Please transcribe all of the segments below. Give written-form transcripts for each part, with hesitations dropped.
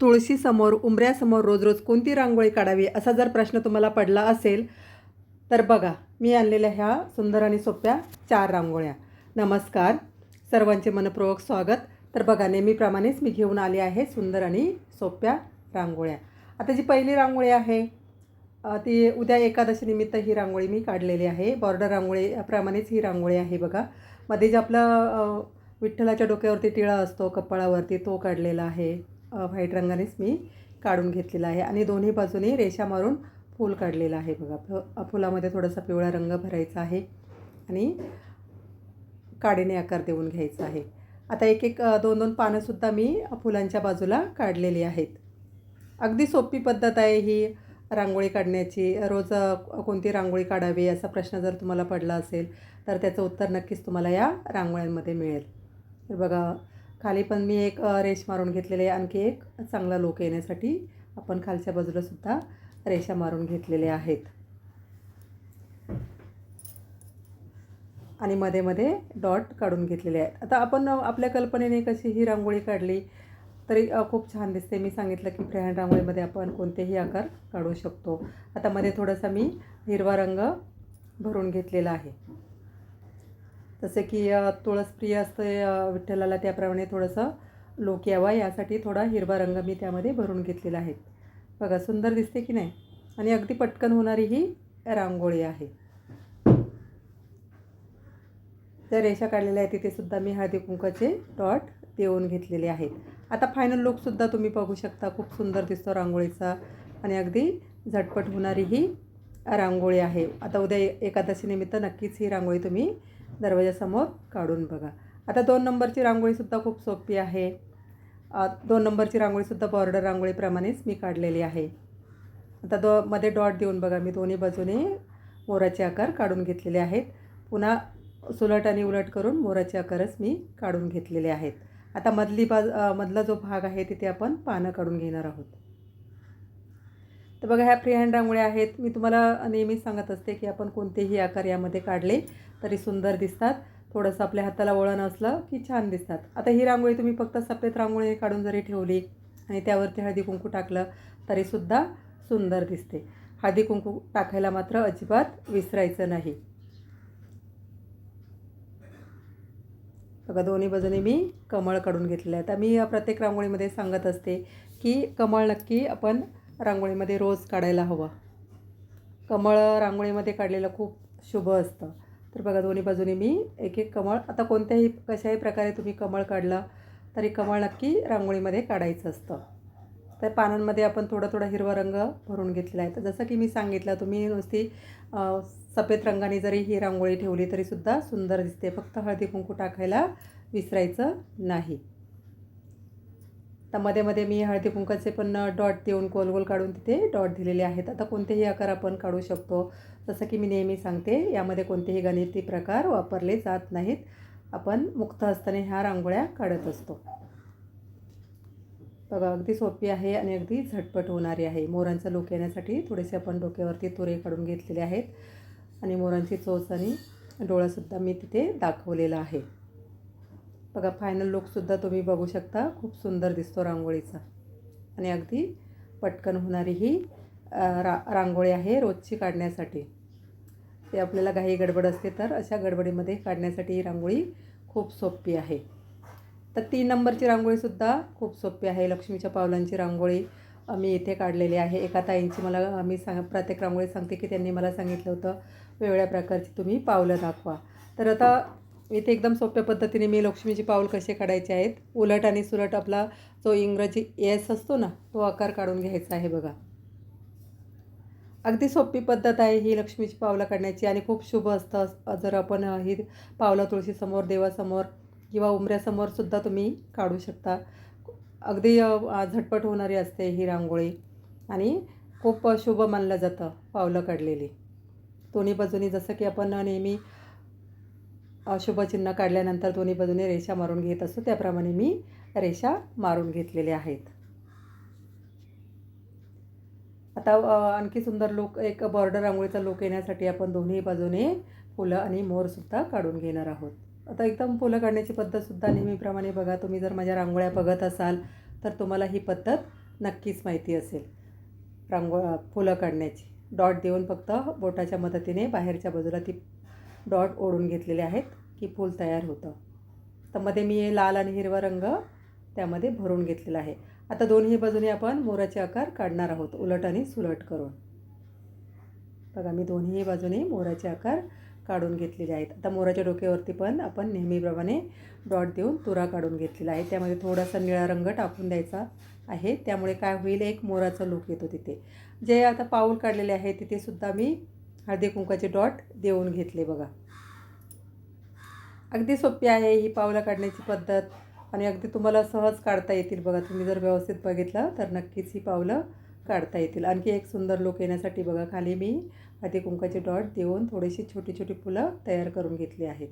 तुळशीसमोर, उंबऱ्यासमोर रोज रोज कोणती रांगोळी काढावी असा जर प्रश्न तुम्हाला पडला असेल तर बघा, मी आणलेल्या ह्या सुंदर आणि सोप्या 4 रांगोळ्या. नमस्कार, सर्वांचे मनपूर्वक स्वागत. तर बघा, नेहमीप्रमाणेच मी घेऊन आले आहे सुंदर आणि सोप्या रांगोळ्या. आता जी पहिली रांगोळी आहे ती उद्या एकादशीनिमित्त ही रांगोळी मी काढलेली आहे. बॉर्डर रांगोळीप्रमाणेच ही रांगोळी आहे बघा. मध्ये जे आपलं विठ्ठलाच्या डोक्यावरती टिळा असतो कपाळावरती, तो काढलेला आहे. व्हाईट रंगानेच मी काढून घेतलेला आहे आणि दोन्ही बाजूने रेषा मारून फूल काढलेलं आहे बघा. फुलामध्ये थोडासा पिवळा रंग भरायचा आहे आणि काडीने आकार देऊन घ्यायचा आहे. आता एक एक 2-2 पानंसुद्धा मी फुलांच्या बाजूला काढलेली आहेत. अगदी सोपी पद्धत आहे ही रांगोळी काढण्याची. रोज कोणती रांगोळी काढावी असा प्रश्न जर तुम्हाला पडला असेल तर त्याचं उत्तर नक्कीच तुम्हाला या रांगोळ्यांमध्ये मिळेल. तर बघा, खाली पण मी एक रेष मारून घेतलेली आहे. आणखी एक चांगला लूक येण्यासाठी आपण खालच्या बाजूलासुद्धा रेषा मारून घेतलेल्या आहेत आणि मध्ये मध्ये डॉट काढून घेतलेले आहेत. आता आपण आपल्या कल्पनेने कशी ही रांगोळी काढली तरी खूप छान दिसते. मी सांगितलं की फ्रीहँड रांगोळीमध्ये आपण कोणतेही आकार काढू शकतो. आता मध्ये थोडासा मी हिरवा रंग भरून घेतलेला आहे. जसे की तुळसप्रिय असते विठ्ठलाला, त्याप्रमाणे थोडंसं लोक यावा यासाठी थोडा हिरवा रंग मी त्यामध्ये भरून घेतलेला आहे. बघा, सुंदर दिसते की नाही? आणि अगदी पटकन होणारी ही रांगोळी आहे. त्या रेषा काढलेल्या आहेत तिथेसुद्धा मी हळदी कुंकाचे डॉट देऊन घेतलेले आहेत. आता फायनल लुकसुद्धा तुम्ही बघू शकता. खूप सुंदर दिसतो रांगोळीचा आणि अगदी झटपट होणारी ही रांगोळी आहे. आता उद्या एकादशीनिमित्त नक्कीच ही रांगोळी तुम्ही दरवाजासमोर काढून बघा. आता 2 नंबरची रांगोळीसुद्धा खूप सोपी आहे. 2 नंबरची रांगोळीसुद्धा बॉर्डर रांगोळीप्रमाणेच मी काढलेली आहे. आता मध्ये डॉट देऊन बघा, मी दोन्ही बाजूने मोराचे आकार काढून घेतलेले आहेत. पुन्हा सुलट आणि उलट करून मोराचे आकारच मी काढून घेतलेले आहेत. आता मधला जो भाग आहे तिथे आपण पानं काढून घेणार आहोत. तर बघा, ह्या फ्रीहँड रांगोळ्या आहेत. मी तुम्हाला नेहमीच सांगत असते की आपण कोणतेही आकार यामध्ये काढले तरी सुंदर दिसतात. थोडंसं आपल्या हाताला वळण असलं की छान दिसतात. आता ही रांगोळी तुम्ही फक्त सफेद रांगोळी काढून जरी ठेवली आणि त्यावरती हळदी कुंकू टाकलं तरीसुद्धा सुंदर दिसते. हळदी कुंकू टाकायला मात्र अजिबात विसरायचं नाही. बघा, दोन्ही बाजूने मी कमळ काढून घेतलेलं आहे. आता मी प्रत्येक रांगोळीमध्ये सांगत असते की कमळ नक्की आपण रांगोळीमध्ये रोज काढायला हवं. कमळ रांगोळीमध्ये काढलेलं खूप शुभ असतं. तर बघा, दोन्ही बाजूने मी एक एक कमळ, आता कशाही प्रकारे तुम्ही कमळ काढलं तरी कमळ नक्की रांगोळीमध्ये काढायचं असतं. तर पानांमध्ये आपण थोडा हिरवा रंग भरून घेतलेला आहे. तर जसं की मी सांगितलं, तुम्ही नुसती सफेद रंगाने जरी ही रांगोळी ठेवली तरीसुद्धा सुंदर दिसते. फक्त हळदी कुंकू टाकायला विसरायचं नाही. तर मध्ये मध्ये मी हळदी कुंकाचे पण डॉट देऊन गोल गोल काढून तिथे डॉट दिलेले आहेत. आता कोणतेही आकार आपण काढू शकतो. जसं की मी नेहमी सांगते, यामध्ये कोणतेही गणिती प्रकार वापरले जात नाहीत. आपण मुक्त हस्ताने ह्या रांगोळ्या काढत असतो. बघा, अगदी सोपी आहे आणि अगदी झटपट होणारी आहे. मोरांचा लूक येण्यासाठी थोडेसे आपण डोक्यावरती तुरे काढून घेतलेले आहेत आणि मोरांची चोच आणि डोळासुद्धा मी तिथे दाखवलेला आहे. बघा, फायनल लूकसुद्धा तुम्ही बघू शकता. खूप सुंदर दिसतो रांगोळीचा आणि अगदी पटकन होणारी ही रांगोळी आहे रोजची काढण्यासाठी. ते आपल्याला घाई गडबड असते तर अशा गडबडीमध्ये काढण्यासाठी ही रांगोळी खूप सोपी आहे. तर 3 नंबरची रांगोळीसुद्धा खूप सोपी आहे. लक्ष्मीच्या पावलांची रांगोळी मी इथे काढलेली आहे. एका ताईंची मी प्रत्येक रांगोळी सांगते की त्यांनी मला सांगितलं होतं वेगवेगळ्या प्रकारची तुम्ही पावलं दाखवा. तर आता इथे एकदम सोप्या पद्धतीने मी लक्ष्मीची पाऊल कसे काढायचे आहेत. उलट आणि सुलट आपला जो इंग्रजी एस असतो ना, तो आकार काढून घ्यायचा आहे बघा. अगदी सोपी पद्धत आहे ही लक्ष्मीची पावलं काढण्याची आणि खूप शुभ असतं. जर आपण ही पावलं तुळशीसमोर, देवासमोर किंवा उंबऱ्यासमोरसुद्धा तुम्ही काढू शकता. अगदी झटपट होणारी असते ही रांगोळी आणि खूप शुभ मानलं जातं पावलं काढलेली. दोन्ही बाजूनी जसं की आपण नेहमी शुभचिन्ह काढल्यानंतर दोन्ही बाजूने रेषा मारून घेत असतो, त्याप्रमाणे मी रेषा मारून घेतलेल्या आहेत. आता आणखी सुंदर लूक, एक बॉर्डर रांगोळीचा लूक येण्यासाठी आपण दोन्ही बाजूने फुलं आणि मोरसुद्धा काढून घेणार आहोत. आता एकदम फुलं काढण्याची पद्धतसुद्धा नेहमीप्रमाणे बघा, तुम्ही जर माझ्या रांगोळ्या बघत असाल तर तुम्हाला ही पद्धत नक्कीच माहिती असेल फुलं काढण्याची. डॉट देऊन फक्त बोटाच्या मदतीने बाहेरच्या बाजूला ती डॉट ओढून घेतलेले आहेत की फूल तयार होतं. तर मध्ये मी हे लाल आणि हिरवा रंग त्यामध्ये भरून घेतलेला आहे. आता दोन्ही बाजूने आपण मोराचे आकार काढणार आहोत, उलट आणि सुलट करून. बघा, मी दोन्ही बाजूने मोराचे आकार काढून घेतलेले आहेत. आता मोराच्या डोक्यावरती पण आपण नेहमीप्रमाणे डॉट देऊन तुरा काढून घेतलेला आहे. त्यामध्ये थोडासा निळा रंग टाकून द्यायचा आहे. त्यामुळे काय होईल, एक मोराचा लूक येतो तिथे. जे आता पाऊल काढलेले आहे तिथे सुद्धा मी हळदी कुंकाचे डॉट देऊन घेतले. बघा, अगदी सोपी आहे ही पावलं काढण्याची पद्धत आणि अगदी तुम्हाला सहज काढता येतील. बघा, तुम्ही जर व्यवस्थित बघितलं तर नक्कीच ही पावलं काढता येतील. आणखी एक सुंदर लूक येण्यासाठी बघा, खाली मी हळदी कुंकाचे डॉट देऊन थोडीशी छोटी छोटी फुलं तयार करून घेतली आहेत.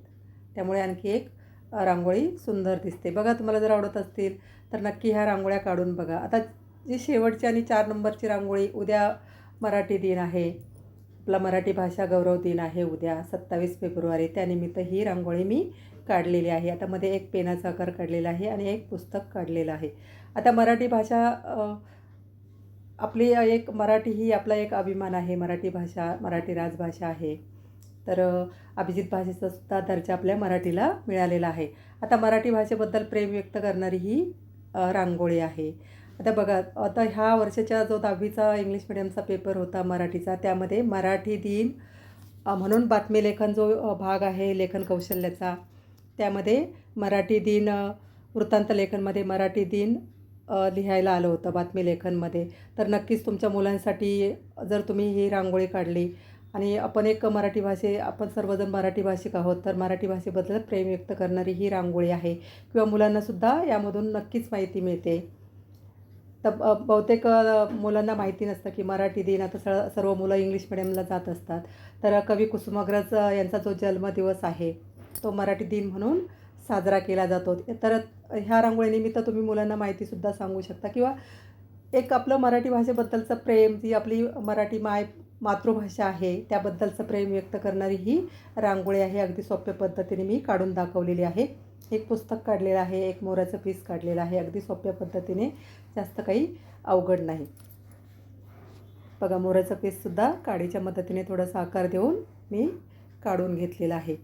त्यामुळे आणखी एक रांगोळी सुंदर दिसते. बघा, तुम्हाला जर आवडत असतील तर नक्की ह्या रांगोळ्या काढून बघा. आता जी शेवटची आणि 4 नंबरची रांगोळी, उद्या मराठी दिन आहे, आपला मराठी भाषा गौरव दिन आहे उद्या 27 फेब्रुवारी. त्यानिमित्त ही रांगोळी मी काढलेली आहे. आता मध्ये एक पेनाचा आकार काढलेला आहे आणि एक पुस्तक काढलेलं आहे. आता मराठी भाषा आपली एक, मराठी ही आपला एक अभिमान आहे. मराठी भाषा मराठी राजभाषा आहे. तर अभिजित भाषेचा सुद्धा दर्जा आपल्या मराठीला मिळालेला आहे. आता मराठी भाषेबद्दल प्रेम व्यक्त करणारी ही रांगोळी आहे. आता बघा, आता ह्या वर्षाच्या जो 10वीचा इंग्लिश मिडियमचा पेपर होता मराठीचा, त्यामध्ये मराठी दिन म्हणून बातमी लेखन जो भाग आहे लेखन कौशल्याचा, त्यामध्ये मराठी दिन वृत्तांत लेखनमध्ये मराठी दिन लिहायला आलं होतं बातमी लेखनमध्ये. तर नक्कीच तुमच्या मुलांसाठी जर तुम्ही ही रांगोळी काढली आणि आपण सर्वजण मराठी भाषिक आहोत, तर मराठी भाषेबद्दल प्रेम व्यक्त करणारी ही रांगोळी आहे. किंवा मुलांनासुद्धा यामधून नक्कीच माहिती मिळते. तर बहुतेक मुलांना माहिती नसतं की मराठी दिन, आता सर्व मुलं इंग्लिश मिडियमला जात असतात. तर कवी कुसुमाग्रज यांचा जो जन्मदिवस आहे तो मराठी दिन म्हणून साजरा केला जातो. तर ह्या रांगोळीनिमित्त तुम्ही मुलांना माहितीसुद्धा सांगू शकता. किंवा एक आपलं मराठी भाषेबद्दलचं प्रेम, जी आपली मराठी मातृभाषा आहे त्याबद्दलचं प्रेम व्यक्त करणारी ही रांगोळी आहे. अगदी सोप्या पद्धतीने मी काढून दाखवलेली आहे. एक पुस्तक काढलेलं आहे, एक मोराचं पीस काढलेलं आहे. अगदी सोप्या पद्धतीने, जास्त काही अवघड नाही. बघा, मोराचं पीससुद्धा काडीच्या मदतीने थोडासा आकार देऊन मी काढून घेतलेला आहे.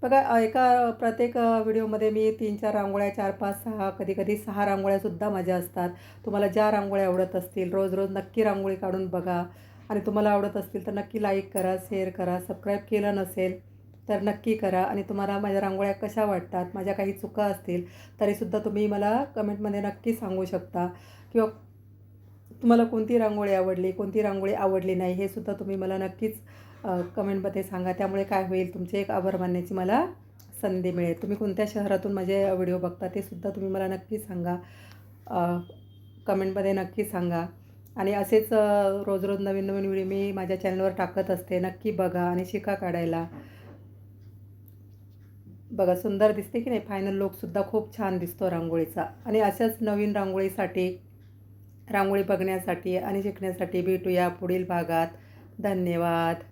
बघा, प्रत्येक व्हिडिओमध्ये मी 3-4 रांगोळ्या, 4-5, 6, कधी-कधी 6 रांगोळ्यासुद्धा माझ्या असतात. तुम्हाला ज्या रांगोळ्या आवडत असतील रोज नक्की रांगोळी काढून बघा. आणि तुम्हाला आवडत असतील तर नक्की लाईक करा, शेअर करा. सबस्क्राईब केलं नसेल तर नक्की करा. आणि तुम्हाला माझ्या रांगोळ्या कशा वाटतात, माझ्या काही चुका असतील तरीसुद्धा तुम्ही मला कमेंटमध्ये नक्की सांगू शकता. किंवा तुम्हाला कोणती रांगोळी आवडली, कोणती रांगोळी आवडली नाही, हे सुद्धा तुम्ही मला नक्कीच कमेंटमध्ये सांगा. त्यामुळे काय होईल, तुमचे एक आभार मानण्याची मला संधी मिळेल. तुम्ही कोणत्या शहरातून माझे व्हिडिओ बघता ते सुद्धा तुम्ही मला नक्की सांगा, कमेंटमध्ये नक्की सांगा. आणि असेच रोज नवीन व्हिडिओ मी माझ्या चॅनलवर टाकत असते. नक्की बघा आणि शिका काढायला. बघा, सुंदर दिसते की नाही. फायनल लुकसुद्धा खूप छान दिसतो रांगोळीचा. आणि अशाच नवीन रांगोळी बघण्यासाठी आणि शिकण्यासाठी भेटूया पुढील भागात. धन्यवाद.